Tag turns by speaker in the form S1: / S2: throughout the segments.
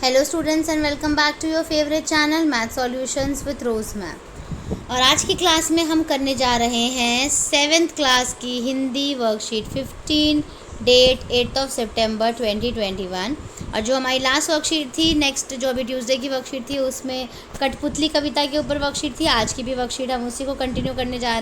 S1: Hello students and welcome back to your favourite channel math solutions with Rose ma'am. और आज की class में हम करने जा रहे हैं 7th क्लास की हिंदी वर्कशीट 15 डेट 8 सितंबर 2021। और जो हमारी लास्ट वर्कशीट थी, नेक्स्ट जो अभी ट्यूसडे की वर्कशीट थी, उसमें कठपुतली कविता के ऊपर वर्कशीट थी। आज की भी वर्कशीट हम उसी को कंटिन्यू करने जा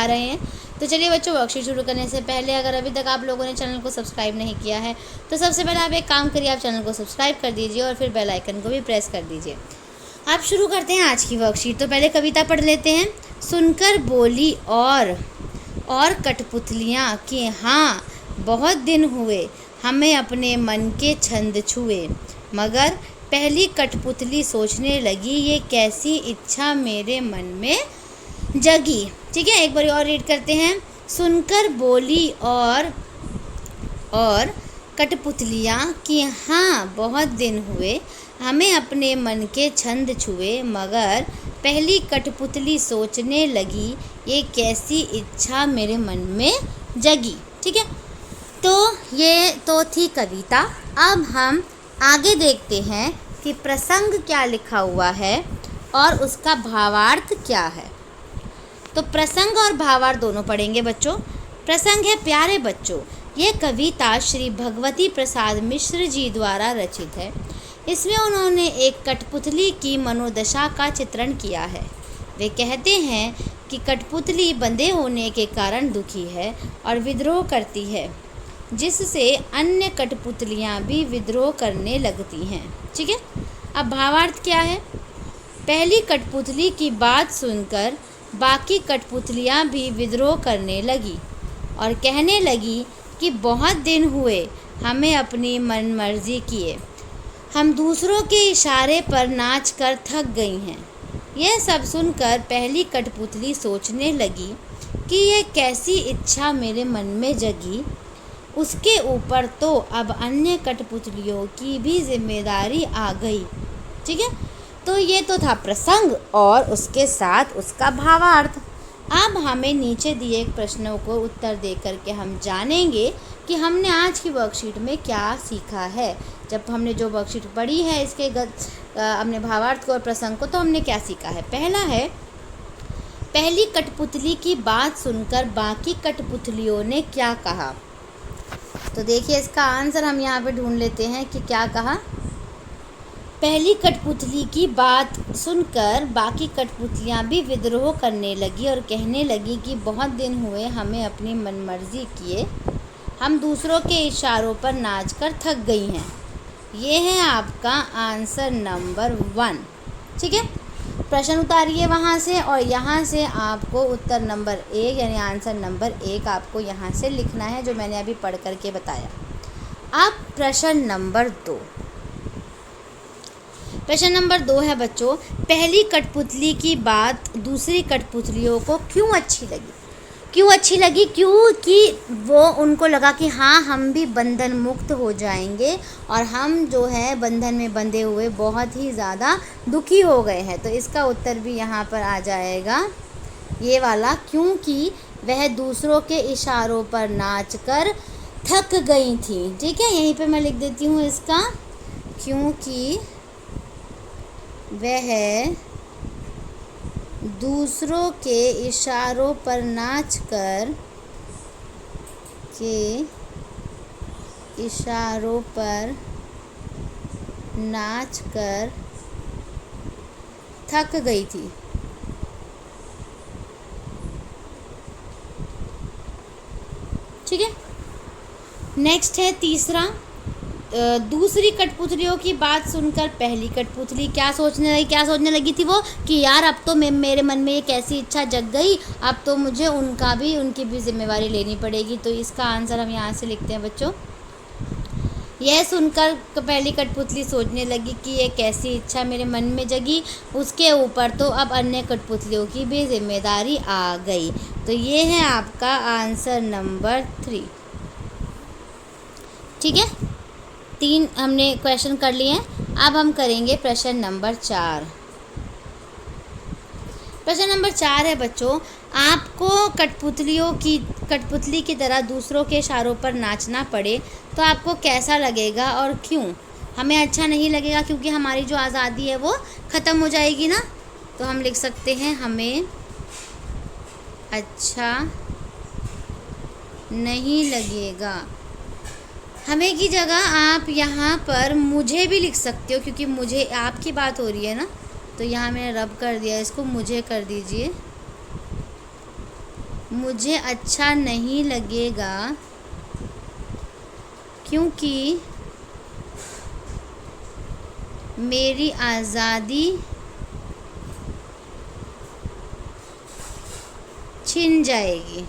S1: रहे हैं। तो चलिए बच्चों, वर्कशीट शुरू करने से पहले अगर अभी तक आप लोगों ने चैनल को सब्सक्राइब नहीं किया है तो सबसे पहले आप एक काम करिए, आप चैनल को सब्सक्राइब कर दीजिए और फिर बेल आइकन को भी प्रेस कर दीजिए। आप शुरू करते हैं आज की वर्कशीट। तो पहले कविता पढ़ लेते हैं। सुनकर बोली और कठपुतलियाँ कि हाँ बहुत दिन हुए हमें अपने मन के छंद छुए, मगर पहली कठपुतली सोचने लगी ये कैसी इच्छा मेरे मन में जगी। ठीक है, एक बार और रीड करते हैं। सुनकर बोली और कठपुतलियाँ कि हाँ बहुत दिन हुए हमें अपने मन के छंद छुए, मगर पहली कठपुतली सोचने लगी ये कैसी इच्छा मेरे मन में जगी। ठीक है, तो ये तो थी कविता। अब हम आगे देखते हैं कि प्रसंग क्या लिखा हुआ है और उसका भावार्थ क्या है। तो प्रसंग और भावार्थ दोनों पढ़ेंगे बच्चों। प्रसंग है, प्यारे बच्चों, ये कविता श्री भगवती प्रसाद मिश्र जी द्वारा रचित है। इसमें उन्होंने एक कठपुतली की मनोदशा का चित्रण किया है। वे कहते हैं कि कठपुतली बंधे होने के कारण दुखी है और विद्रोह करती है, जिससे अन्य कठपुतलियाँ भी विद्रोह करने लगती हैं। ठीक है, अब भावार्थ क्या है। पहली कठपुतली की बात सुनकर बाकी कठपुतलियाँ भी विद्रोह करने लगी और कहने लगी कि बहुत दिन हुए हमें अपनी मनमर्जी किए, हम दूसरों के इशारे पर नाच कर थक गई हैं। यह सब सुनकर पहली कठपुतली सोचने लगी कि यह कैसी इच्छा मेरे मन में जगी। उसके ऊपर तो अब अन्य कठपुतलियों की भी जिम्मेदारी आ गई। ठीक है, तो ये तो था प्रसंग और उसके साथ उसका भावार्थ। अब हमें नीचे दिए प्रश्नों को उत्तर दे करके हम जानेंगे कि हमने आज की वर्कशीट में क्या सीखा है। जब हमने जो वर्कशीट पढ़ी है इसके हमने भावार्थ को और प्रसंग को, तो हमने क्या सीखा है। पहला है, पहली कठपुतली की बात सुनकर बाकी कठपुतलियों ने क्या कहा। तो देखिए इसका आंसर हम यहाँ पे ढूंढ लेते हैं कि क्या कहा। पहली कठपुतली की बात सुनकर बाकी कठपुतलियाँ भी विद्रोह करने लगी और कहने लगी कि बहुत दिन हुए हमें अपनी मनमर्जी किए, हम दूसरों के इशारों पर नाचकर थक गई हैं। ये है आपका आंसर नंबर 1। ठीक है, प्रश्न उतारिए वहाँ से और यहाँ से आपको उत्तर नंबर 1 यानी आंसर नंबर 1 आपको यहाँ से लिखना है, जो मैंने अभी पढ़ करके बताया। अब प्रश्न नंबर 2। प्रश्न नंबर 2 है बच्चों, पहली कठपुतली की बात दूसरी कठपुतलियों को क्यों अच्छी लगी। क्यों अच्छी लगी? क्योंकि वो उनको लगा कि हाँ हम भी बंधन मुक्त हो जाएंगे और हम जो है बंधन में बंधे हुए बहुत ही ज़्यादा दुखी हो गए हैं। तो इसका उत्तर भी यहाँ पर आ जाएगा ये वाला, क्योंकि वह दूसरों के इशारों पर नाचकर थक गई थी। ठीक है, यहीं पे मैं लिख देती हूँ इसका, क्योंकि वह दूसरों के इशारों पर नाचकर थक गई थी। ठीक है, नेक्स्ट है तीसरा, दूसरी कठपुतलियों की बात सुनकर पहली कठपुतली क्या सोचने लगी थी वो, कि यार अब तो मेरे मन में एक ऐसी इच्छा जग गई, अब तो मुझे उनकी भी जिम्मेवारी लेनी पड़ेगी। तो इसका आंसर हम यहाँ से लिखते हैं बच्चों। यह सुनकर पहली कठपुतली सोचने लगी कि ये कैसी इच्छा मेरे मन में जगी, उसके ऊपर तो अब अन्य कठपुतलियों की भी जिम्मेदारी आ गई। तो ये है आपका आंसर नंबर 3। ठीक है, 3 हमने क्वेश्चन कर लिए हैं। अब हम करेंगे प्रश्न नंबर 4। प्रश्न नंबर 4 है बच्चों, आपको कठपुतली की तरह दूसरों के इशारों पर नाचना पड़े तो आपको कैसा लगेगा और क्यों। हमें अच्छा नहीं लगेगा क्योंकि हमारी जो आज़ादी है वो ख़त्म हो जाएगी ना। तो हम लिख सकते हैं हमें अच्छा नहीं लगेगा। हमें की जगह आप यहाँ पर मुझे भी लिख सकते हो, क्योंकि मुझे आपकी बात हो रही है ना। तो यहाँ मैंने रब कर दिया, इसको मुझे कर दीजिए। मुझे अच्छा नहीं लगेगा क्योंकि मेरी आज़ादी छिन जाएगी,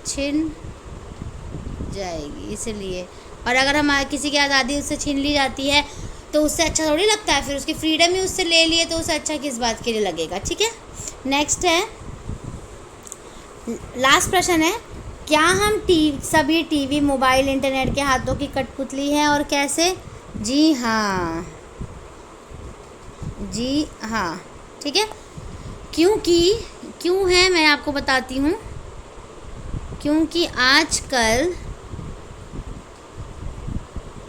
S1: छिन जाएगी इसलिए। और अगर हमारे किसी की आज़ादी उससे छीन ली जाती है तो उससे अच्छा थोड़ी लगता है, फिर उसकी फ्रीडम ही उससे ले लिए तो उससे अच्छा किस बात के लिए लगेगा। ठीक है, नेक्स्ट है, लास्ट प्रश्न है, क्या हम सभी टीवी, मोबाइल, इंटरनेट के हाथों की कठपुतली हैं और कैसे? जी हाँ, जी हाँ। ठीक है, क्यों है मैं आपको बताती हूँ। क्योंकि आजकल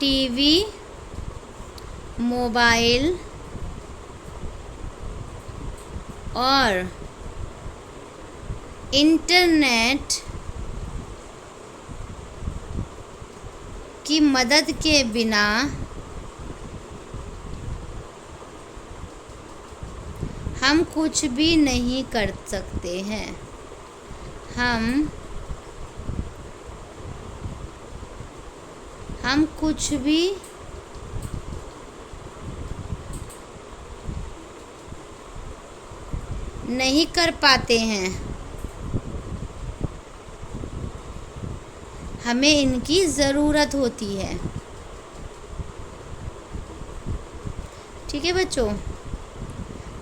S1: टीवी, मोबाइल और इंटरनेट की मदद के बिना हम कुछ भी नहीं कर सकते हैं। हम कुछ भी नहीं कर पाते हैं। हमें इनकी ज़रूरत होती है। ठीक है बच्चों,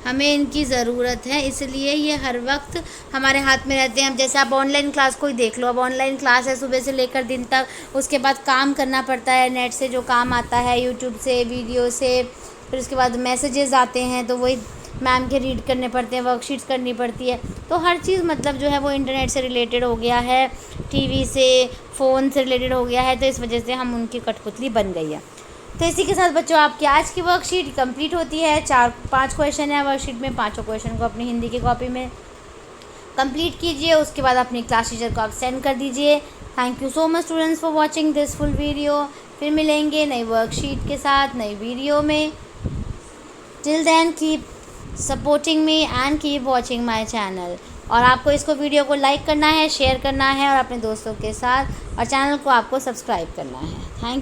S1: हमें इनकी ज़रूरत है, इसलिए ये हर वक्त हमारे हाथ में रहते हैं। अब जैसे आप ऑनलाइन क्लास को ही देख लो, अब ऑनलाइन क्लास है सुबह से लेकर दिन तक, उसके बाद काम करना पड़ता है, नेट से जो काम आता है, यूट्यूब से, वीडियो से, फिर उसके बाद मैसेजेस आते हैं तो वही मैम के रीड करने पड़ते हैं, वर्कशीट्स करनी पड़ती है। तो हर चीज़ मतलब जो है वो इंटरनेट से रिलेटेड हो गया है, टीवी से, फ़ोन से रिलेटेड हो गया है, तो इस वजह से हम उनकी कठपुतली बन गई है। तो इसी के साथ बच्चों आपकी आज की वर्कशीट कंप्लीट होती है। 4-5 क्वेश्चन है वर्कशीट में, 5 क्वेश्चन को अपनी हिंदी की कॉपी में कंप्लीट कीजिए, उसके बाद अपनी क्लास टीचर को आप सेंड कर दीजिए। Thank you so much students for watching this full video. फिर मिलेंगे नई वर्कशीट के साथ नई वीडियो में। Till then keep supporting me and keep watching my channel. और आपको इसको वीडियो को लाइक करना है, शेयर करना है और अपने दोस्तों के साथ, और चैनल को आपको सब्सक्राइब करना है। Thank you.